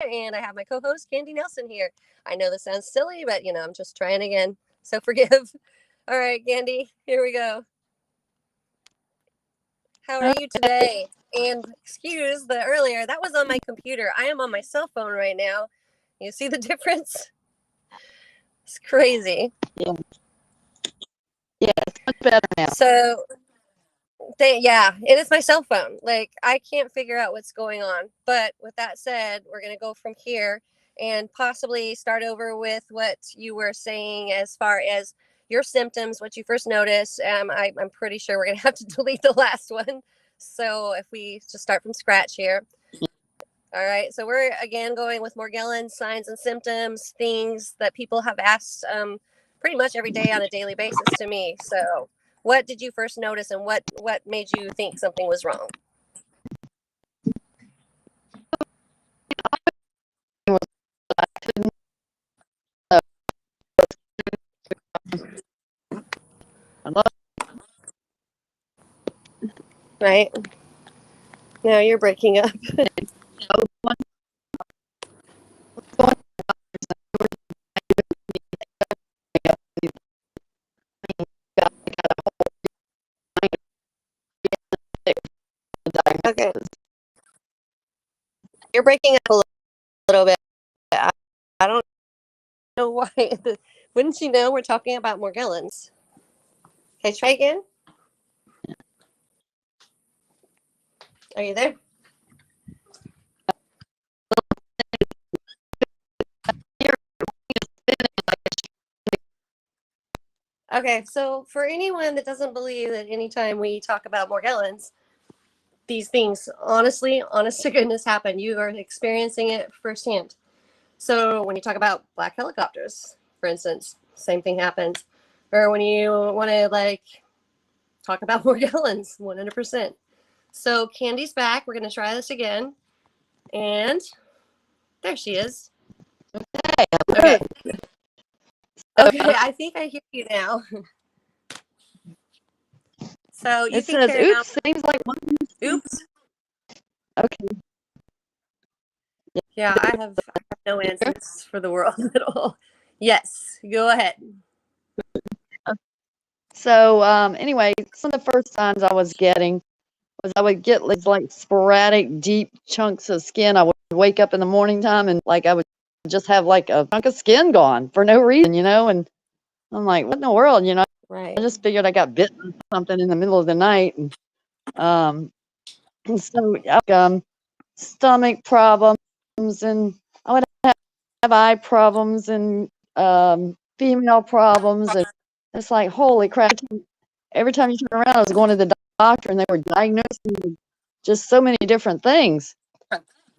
and I have my co-host Candy Nelson here. I know this sounds silly, but I'm just trying again. So forgive. All right, Candy, here we go. How are you today? And excuse the earlier, that was on my computer. I am on my cell phone right now. You see the difference? It's crazy. Yeah. Yeah, it's much better now. So yeah, it is my cell phone. Like, I can't figure out what's going on. But with that said, we're going to go from here and possibly start over with what you were saying as far as your symptoms, what you first noticed. I'm pretty sure we're going to have to delete the last one. So if we just start from scratch here. All right. So we're again going with Morgellons signs and symptoms, things that people have asked pretty much every day on a daily basis to me. So what did you first notice, and what made you think something was wrong? Right. Now you're breaking up. Okay. You're breaking up a little bit. I don't know why. Wouldn't you know we're talking about Morgellons? Okay, try again. Are you there? Okay, so for anyone that doesn't believe that anytime we talk about Morgellons, these things, honestly, honest to goodness, happen. You are experiencing it firsthand. So when you talk about black helicopters, for instance, same thing happens. Or when you want to talk about Morgellons, 100%. So Candy's back. We're going to try this again. And there she is. Okay. Okay, I think I hear you now. So you It can says, carry on. oops, seems like one. Oops. Okay. Yeah, I have no answers for the world at all. Yes, go ahead. So, anyway, some of the first signs I was getting was I would get these like sporadic, deep chunks of skin. I would wake up in the morning time and I would just have like a chunk of skin gone for no reason, and I'm like, what in the world, Right. I just figured I got bitten with something in the middle of the night. And so stomach problems, and I would have eye problems and female problems, and it's like, holy crap. Every time you turn around, I was going to the doctor, and they were diagnosing me with just so many different things.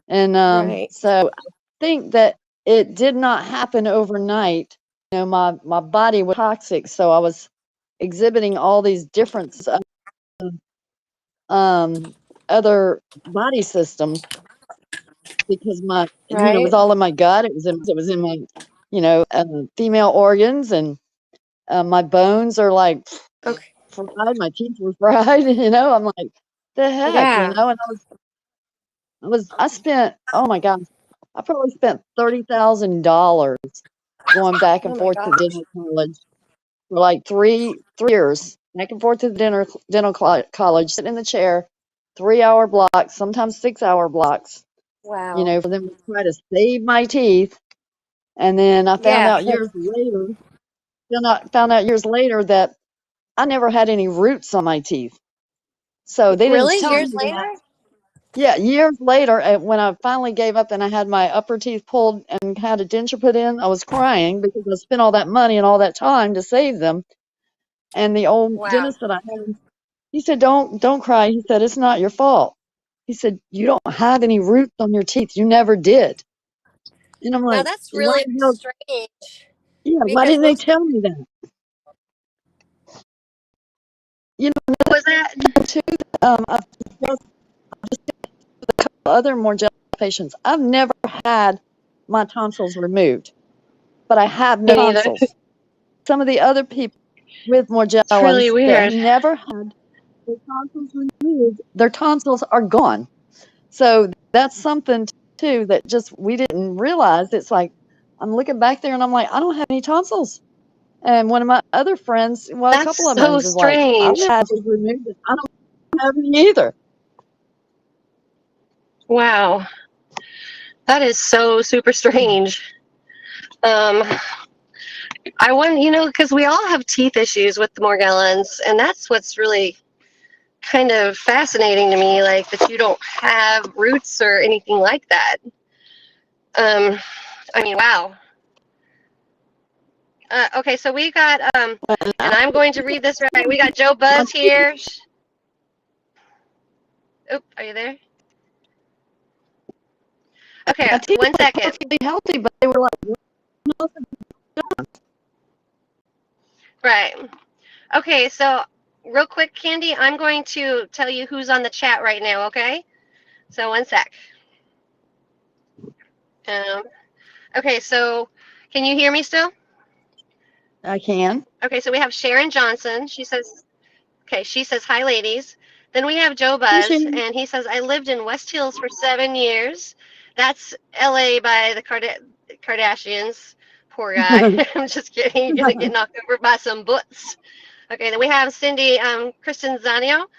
And Right. so I think that it did not happen overnight. My body was toxic, so I was exhibiting all these different other body systems because it was Right. all in my gut. It was in my female organs, and my bones are like Okay. fried. My teeth were fried. I'm like, the heck, Yeah. and I spent, oh my gosh, I probably spent $30,000 going back Oh and my forth to gosh. dental college for like 3 years, back and forth to the dental college, sit in the chair, 3-hour blocks, sometimes 6-hour blocks, Wow. for them to try to save my teeth. And then I found Yeah. out years later that I never had any roots on my teeth. So they didn't Really? tell Years me that. later? Yeah, years later, when I finally gave up and I had my upper teeth pulled and had a denture put in, I was crying because I spent all that money and all that time to save them. And the old Wow. dentist that I had, he said, "Don't cry." He said, "It's not your fault." He said, "You don't have any roots on your teeth. You never did." And I'm Now like, that's "Why really the hell? strange Yeah, why because didn't they most tell me that?" was that. Too, I've discussed other Morgellons patients. I've never had my tonsils removed, but I have no Me neither. tonsils. Some of the other people with It's really Morgellons that weird. never had their tonsils removed, their tonsils are gone. So that's something too that just we didn't realize. It's like I'm looking back there and I'm like, I don't have any tonsils. And one of my other friends, well, a That's couple of so friends is like, I've strange. never had to remove it. I don't have any either. Wow. That is so super strange. Um, I want, because we all have teeth issues with the Morgellons, and that's what's really kind of fascinating to me, like that you don't have roots or anything like that. I mean, wow. Okay, so we got, and I'm going to read this right. We got Joe My Buzz teeth here. Oop, are you there? Okay, my teeth 1 were second. perfectly healthy, but they were like, Right. Okay, so real quick, Candy, I'm going to tell you who's on the chat right now, okay? So 1 sec. Um, okay, so can you hear me still? I can. Okay, so we have Sharon Johnson. She says, hi, ladies. Then we have Joe Hey, Buzz, Sharon. and he says, I lived in West Hills for 7 years. That's LA by the Kardashians. Poor guy. I'm just kidding. You're going to get knocked over by some butts. Okay, then we have Cindy Kristen Kristen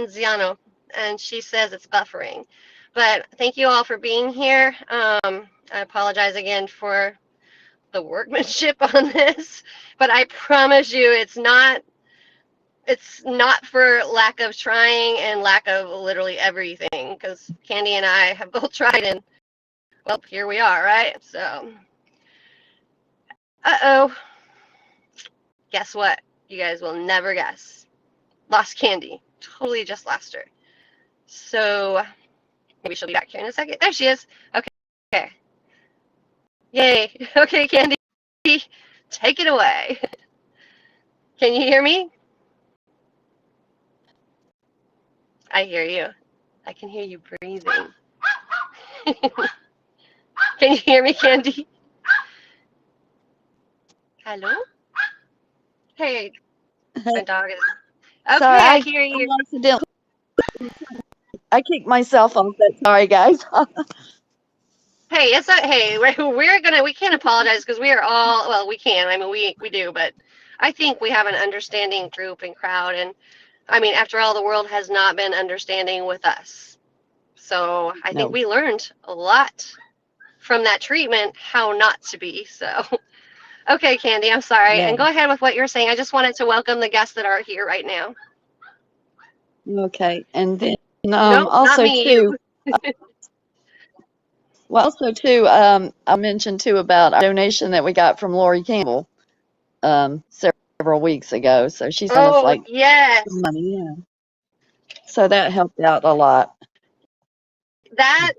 Ziano, and she says it's buffering. But thank you all for being here. I apologize again for the workmanship on this, but I promise you it's not for lack of trying and lack of literally everything, because Candy and I have both tried, and well, here we are, right? So, uh-oh, guess what? You guys will never guess. Lost Candy. Totally just lost her. So maybe she'll be back here in a second. There she is. Okay. Okay. Yay. Okay, Candy, take it away. Can you hear me? I hear you. I can hear you breathing. Can you hear me, Candy? Hello? Hey, my dog is. Sorry, Okay, I hear I you. accidentally I kicked myself off that. Sorry, guys. Hey, it's not. Hey, we can't apologize because we are all. Well, we can. I mean, we do, but I think we have an understanding group and crowd, and I mean, after all, the world has not been understanding with us. So I think No. we learned a lot from that treatment how not to be. So, okay, Candy, I'm sorry. Yeah. And go ahead with what you're saying. I just wanted to welcome the guests that are here right now. Okay. And then No, not also me, you. too, well, also too, I mentioned too about our donation that we got from Lori Campbell several weeks ago. So she sent us Oh, like some yes. money. Yeah. So that helped out a lot. That,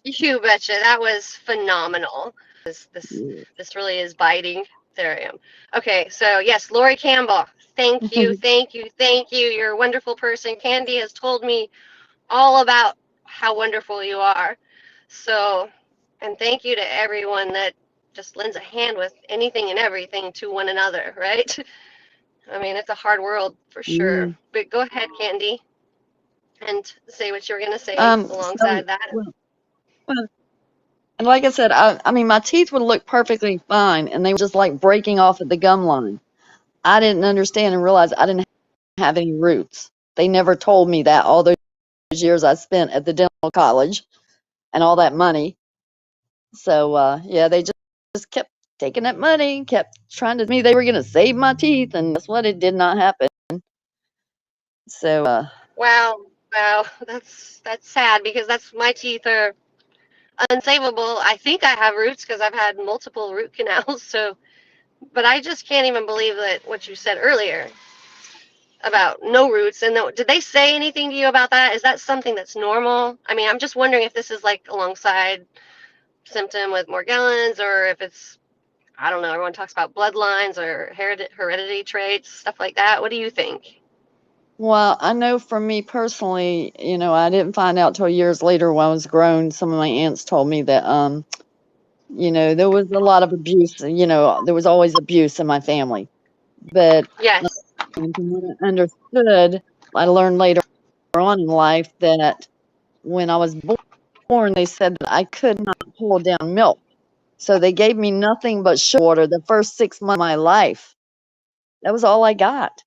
you betcha. That was phenomenal. This, this, Yeah. this really is biting. There I am. Okay, so yes, Lori Campbell. Thank you, thank you, thank you. You're a wonderful person. Candy has told me all about how wonderful you are. So, and thank you to everyone that just lends a hand with anything and everything to one another, right? I mean, it's a hard world for sure. Yeah. But go ahead, Candy, and say what you were going to say alongside that. Well, well, and like I said, I mean, my teeth would look perfectly fine, and they were just like breaking off at the gum line. I didn't understand and realize I didn't have any roots. They never told me that all those years I spent at the dental college and all that money. So yeah, they just kept taking that money, kept trying to me they were gonna save my teeth, and guess what? It did not happen. So Wow, wow, that's sad because that's my teeth are unsavable. I think I have roots because I've had multiple root canals. So, but I just can't even believe that what you said earlier about no roots. And did they say anything to you about that? Is that something that's normal? I mean, I'm just wondering if this is like alongside symptom with Morgellons, or if it's, I don't know. Everyone talks about bloodlines or heredity traits, stuff like that. What do you think? well, I know for me personally, I didn't find out till years later when I was grown. Some of my aunts told me that there was a lot of abuse. There was always abuse in my family. But Yes. from what I understood, I learned later on in life that when I was born, they said that I could not hold down milk. So they gave me nothing but sugar water the first 6 months of my life. That was all I got.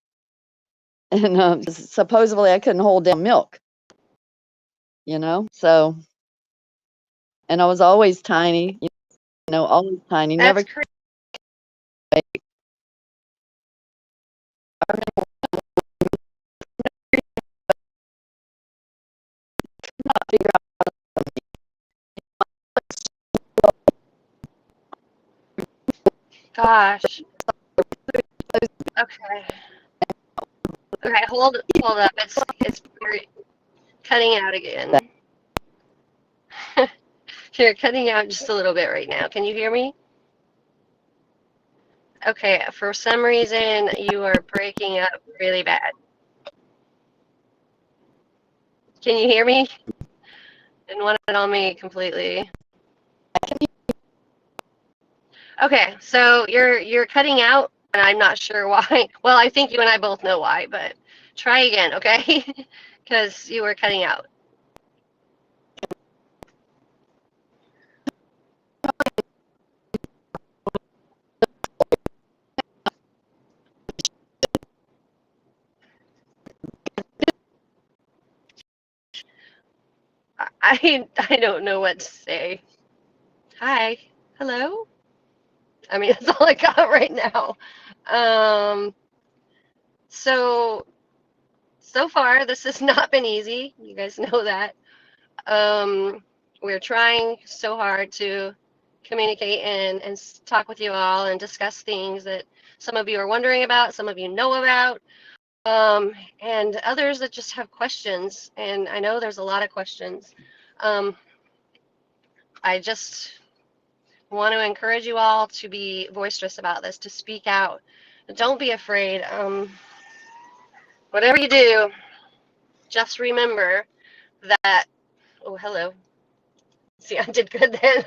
And supposedly I couldn't hold down milk, So, and I was always tiny, always tiny, That's never crazy. figure out. Gosh. Okay. Okay, hold up. It's you're cutting out again. You're cutting out just a little bit right now. Can you hear me? Okay, for some reason you are breaking up really bad. Can you hear me? Didn't want it on me completely. Okay, so you're cutting out, and I'm not sure why. Well, I think you and I both know why, but try again, okay? Because you were cutting out. I don't know what to say. Hi, hello. I mean, that's all I got right now. Um, so so far this has not been easy. You guys know that. Um, we're trying so hard to communicate and talk with you all and discuss things that some of you are wondering about, some of you know about, and others that just have questions. And I know there's a lot of questions. Um, I just want to encourage you all to be boisterous about this, to speak out. Don't be afraid. Whatever you do, just remember that. Oh, hello. See, I did good then.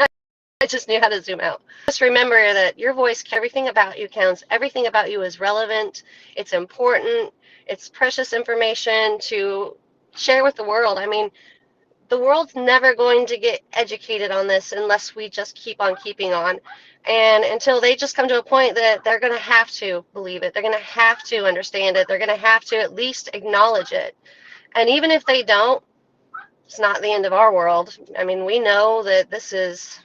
I just knew how to zoom out. Just remember that your voice, everything about you counts. Everything about you is relevant. It's important. It's precious information to share with the world. I mean, the world's never going to get educated on this unless we just keep on keeping on. And until they just come to a point that they're going to have to believe it, they're going to have to understand it, they're going to have to at least acknowledge it. And even if they don't, it's not the end of our world. I mean, we know that this is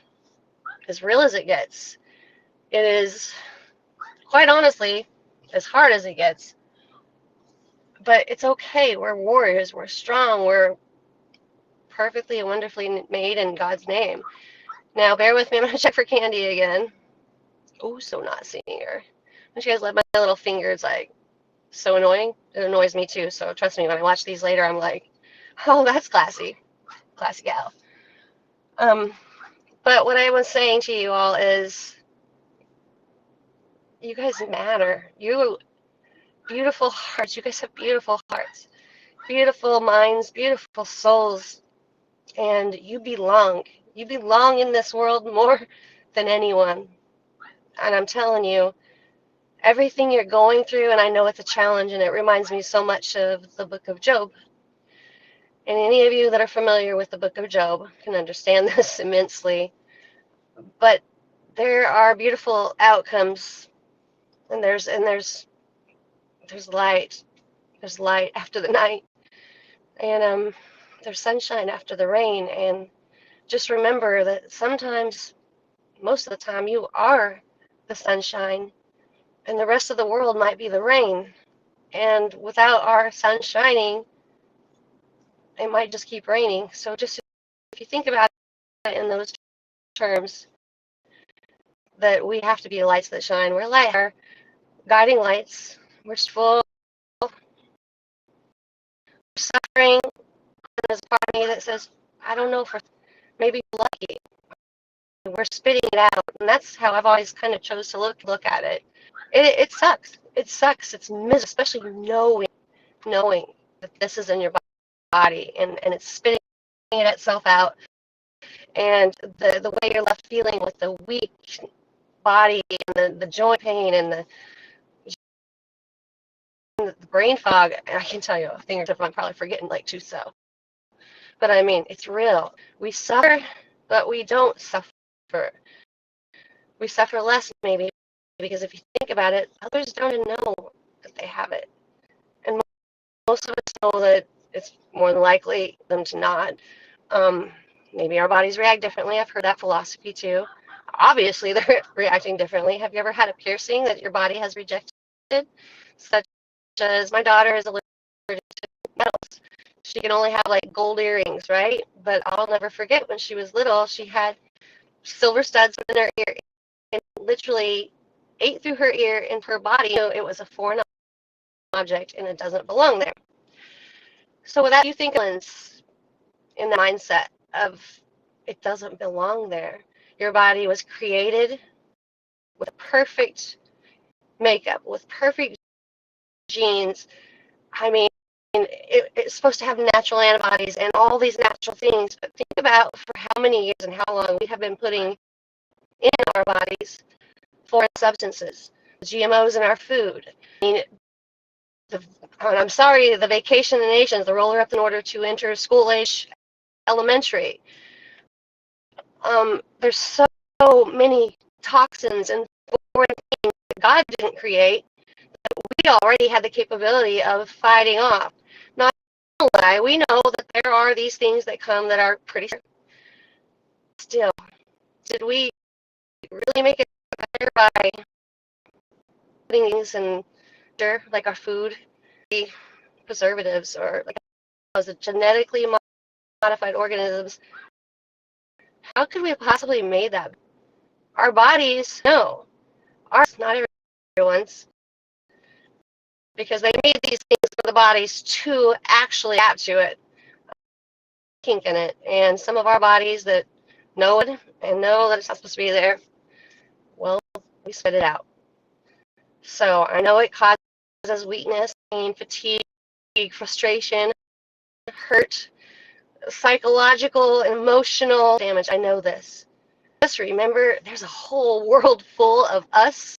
as real as it gets. It is, quite honestly, as hard as it gets. But it's okay. We're warriors. We're strong. We're perfectly and wonderfully made in God's name. Now, bear with me. I'm going to check for Candy again. Oh, so not seeing her. When you guys let my little finger, it's like so annoying. It annoys me too. So trust me, when I watch these later, I'm like, oh, that's classy. Classy gal. Um, but what I was saying to you all is you guys matter. You beautiful hearts. You guys have beautiful hearts, beautiful minds, beautiful souls, and you belong. You belong in this world more than anyone. And I'm telling you, everything you're going through, and I know it's a challenge, and it reminds me so much of the book of Job. And any of you that are familiar with the book of Job can understand this immensely. But there are beautiful outcomes, and there's light. There's light after the night, and there's sunshine after the rain. And just remember that sometimes, most of the time, you are the sunshine, and the rest of the world might be the rain. And without our sun shining, it might just keep raining. So just if you think about it in those terms, that we have to be lights that shine. We're light, our guiding lights. We're full suffering. And there's a part of me that says, I don't know, for maybe lucky. We're spitting it out, and that's how I've always kind of chose to look at it. It sucks. It sucks. It's miserable, especially knowing that this is in your body and it's spitting it itself out. And the way you're left feeling with the weak body and the joint pain and the brain fog, I can tell you a thing or two. I'm probably forgetting like two, so. But I mean, it's real. We suffer, but we don't suffer. We suffer less, maybe, because if you think about it, others don't even know that they have it. And most of us know that it's more than likely them to not. Um, Maybe our bodies react differently. I've heard that philosophy too. Obviously, they're reacting differently. Have you ever had a piercing that your body has rejected? Such as my daughter is allergic to metals. She can only have like gold earrings, right? But I'll never forget when she was little, she had silver studs in her ear and literally ate through her ear and her body. You know, it was a foreign object and it doesn't belong there. So with that, you think in the mindset of it doesn't belong there. Your body was created with perfect makeup, with perfect genes. I mean, it's supposed to have natural antibodies and all these natural things. But think about for how many years and how long we have been putting in our bodies foreign substances, GMOs in our food. I mean, I'm sorry, the vacation of the nations, the roller up in order to enter school age elementary. There's so many toxins and foreign things that God didn't create that we already had the capability of fighting off. Not lie, we know that there are these things that come that are pretty still. Did we really make it better by putting things in like our food, preservatives, or like was it genetically modified organisms? How could we have possibly made that? Our bodies, no. Ours, not everyone's, because they made these things for the bodies to actually adapt to it, kink in it. And some of our bodies that know it and know that it's not supposed to be there, well, we spit it out. So I know it causes weakness, pain, fatigue, frustration, hurt, psychological, emotional damage. I know this. Just remember, there's a whole world full of us,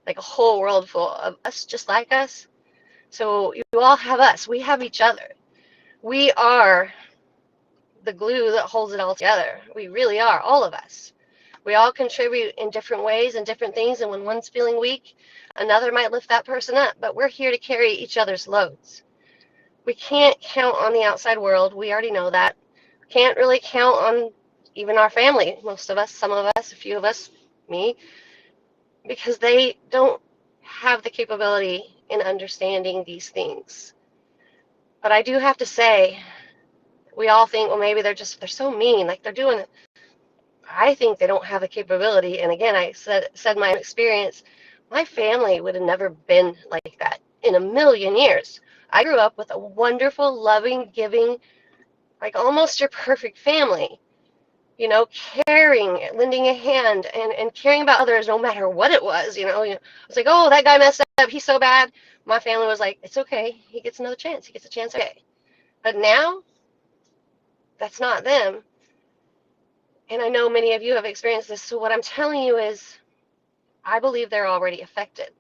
like a whole world full of us just like us. So you all have us. We have each other. We are the glue that holds it all together. We really are, all of us. We all contribute in different ways and different things, and when one's feeling weak, another might lift that person up, but we're here to carry each other's loads. We can't count on the outside world. We already know that. Can't really count on even our family, most of us, some of us, a few of us, me, because they don't have the capability in understanding these things. But I do have to say, we all think, well, maybe they're so mean, like they're doing it. I think they don't have the capability. And again, I said my experience, my family would have never been like that in a million years. I grew up with a wonderful, loving, giving, like almost your perfect family, you know, caring, lending a hand, and caring about others no matter what it was, you know. It's like, oh, that guy messed up, he's so bad. My family was like, it's okay, he gets another chance, he gets a chance, okay. But now, that's not them. And I know many of you have experienced this, so what I'm telling you is, I believe they're already affected,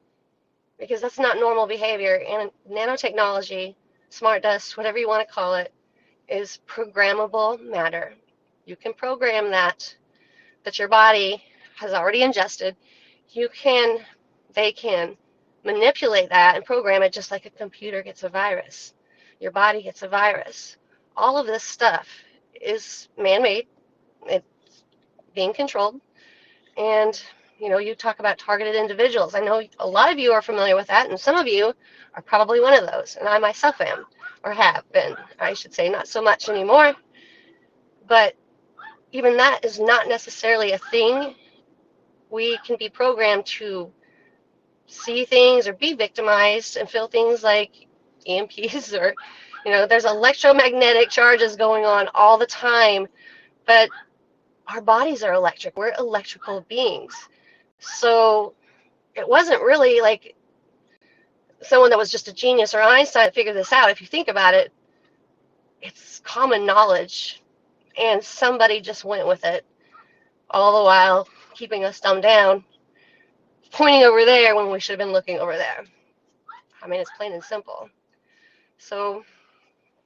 because that's not normal behavior. And nanotechnology, smart dust, whatever you want to call it, is programmable matter. You can program that your body has already ingested. They can manipulate that and program it just like a computer gets a virus. Your body gets a virus. All of this stuff is man-made. It's being controlled. And, you know, you talk about targeted individuals. I know a lot of you are familiar with that, and some of you are probably one of those. And I myself am, or have been, I should say, not so much anymore. But even that is not necessarily a thing. We can be programmed to see things or be victimized and feel things like EMPs or, you know, there's electromagnetic charges going on all the time. But our bodies are electric. We're electrical beings. So it wasn't really like someone that was just a genius or Einstein that figured this out. If you think about it, it's common knowledge. And somebody just went with it, all the while keeping us dumbed down, pointing over there when we should have been looking over there. I mean, it's plain and simple. So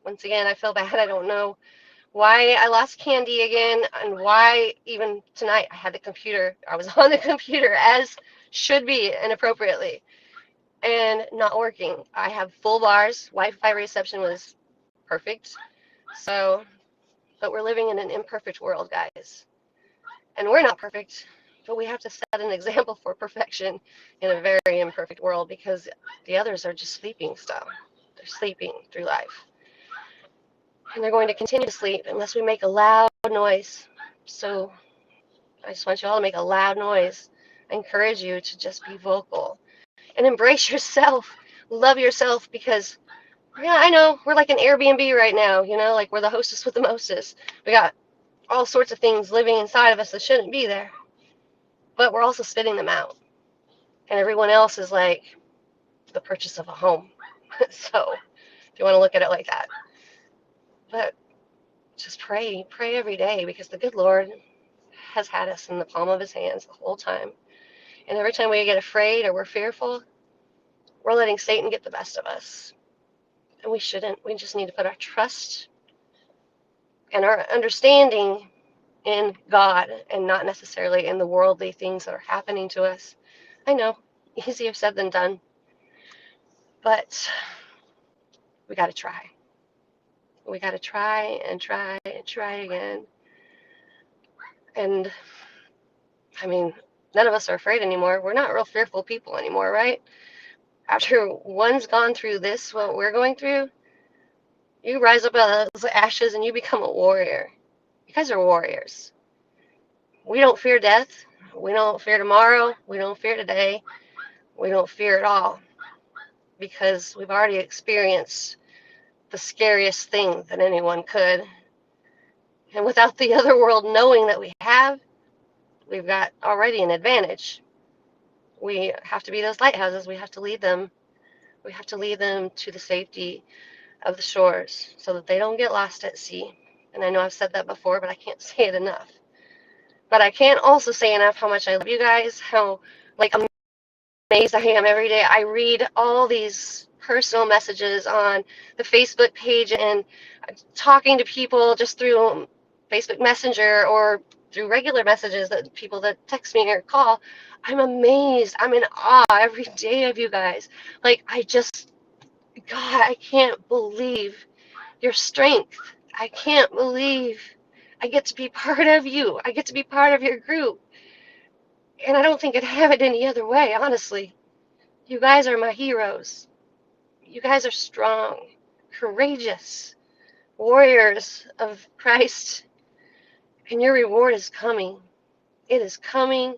once again, I feel bad. I don't know why I lost candy again, and why even tonight I was on the computer as should be and appropriately, and not working. I have full bars. Wi-Fi reception was perfect. So, but we're living in an imperfect world, guys. And we're not perfect, but we have to set an example for perfection in a very imperfect world because the others are just sleeping still. They're sleeping through life. And they're going to continue to sleep unless we make a loud noise. So I just want you all to make a loud noise. I encourage you to just be vocal and embrace yourself. Love yourself because, yeah, I know we're like an Airbnb right now, like we're the hostess with the mostest. We got all sorts of things living inside of us that shouldn't be there, but we're also spitting them out. And everyone else is like the purchase of a home. So if you want to look at it like that, but just pray every day because the good Lord has had us in the palm of his hands the whole time. And every time we get afraid or we're fearful, we're letting Satan get the best of us. And we shouldn't. We just need to put our trust and our understanding in God and not necessarily in the worldly things that are happening to us. I know, easier said than done, but we got to try. We got to try and try and try again. And I mean, none of us are afraid anymore. We're not real fearful people anymore, right? After one's gone through this, what we're going through, you rise up out of those ashes and you become a warrior. You guys are warriors. We don't fear death. We don't fear tomorrow. We don't fear today. We don't fear at all because we've already experienced the scariest thing that anyone could. And without the other world knowing that we have, we've got already an advantage. We have to be those lighthouses. We have to lead them. We have to lead them to the safety of the shores so that they don't get lost at sea. And I know I've said that before, but I can't say it enough. But I can't also say enough how much I love you guys, how like amazed I am every day. I read all these personal messages on the Facebook page and talking to people just through Facebook Messenger or through regular messages that people that text me or call. I'm amazed. I'm in awe every day of you guys. Like God, I can't believe your strength. I can't believe I get to be part of you. I get to be part of your group. And I don't think I'd have it any other way, honestly. You guys are my heroes. You guys are strong, courageous, warriors of Christ. And your reward is coming. It is coming.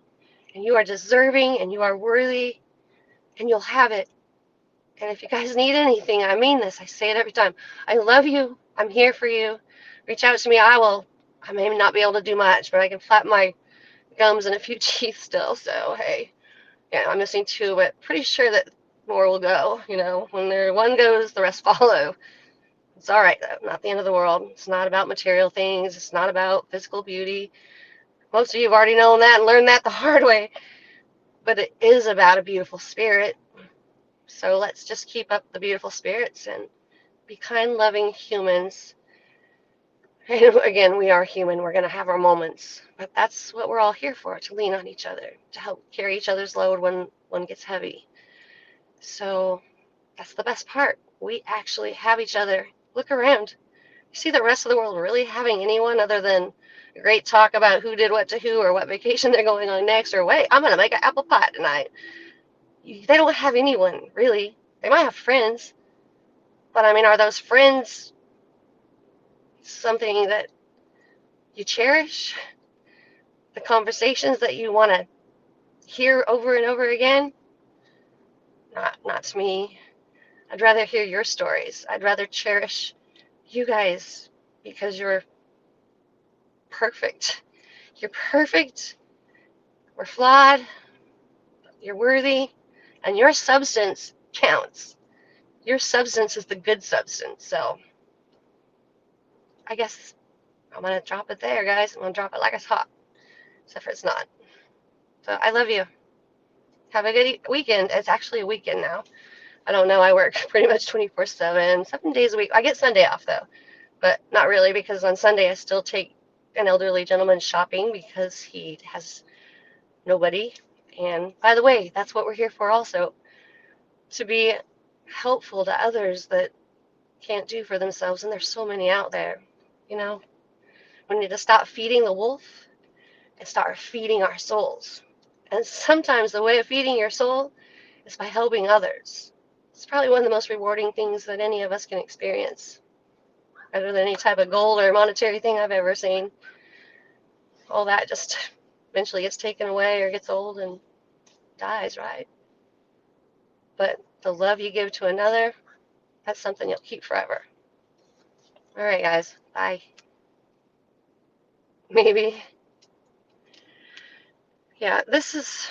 And you are deserving and you are worthy. And you'll have it. And if you guys need anything, I mean this. I say it every time. I love you. I'm here for you. Reach out to me. I may not be able to do much, but I can flap my gums and a few teeth still. So, hey, yeah, I'm missing two, but pretty sure that more will go. When one goes, the rest follow. It's all right, though. Not the end of the world. It's not about material things. It's not about physical beauty. Most of you have already known that and learned that the hard way. But it is about a beautiful spirit. So let's just keep up the beautiful spirits and be kind, loving humans. And again, we are human. We're going to have our moments. But that's what we're all here for, to lean on each other, to help carry each other's load when one gets heavy. So that's the best part. We actually have each other. Look around. You see the rest of the world really having anyone other than a great talk about who did what to who or what vacation they're going on next or wait, I'm going to make an apple pie tonight. They don't have anyone, really. They might have friends. But I mean, are those friends something that you cherish? The conversations that you want to hear over and over again? Not to me. I'd rather hear your stories. I'd rather cherish you guys because you're perfect. You're perfect. We're flawed. You're worthy. And your substance counts. Your substance is the good substance. So I guess I'm going to drop it there, guys. I'm going to drop it like it's hot. Except for it's not. So I love you. Have a good weekend. It's actually a weekend now. I don't know. I work pretty much 24/7, 7 days a week. I get Sunday off, though. but not really because on Sunday I still take an elderly gentleman shopping because he has nobody. And by the way, that's what we're here for also, to be helpful to others that can't do for themselves. And there's so many out there, you know. We need to stop feeding the wolf and start feeding our souls. And sometimes the way of feeding your soul is by helping others. It's probably one of the most rewarding things that any of us can experience, better than any type of gold or monetary thing I've ever seen. All that just eventually gets taken away or gets old and dies, right? But the love you give to another, that's something you'll keep forever. All right, guys. Bye. Maybe. Yeah, this is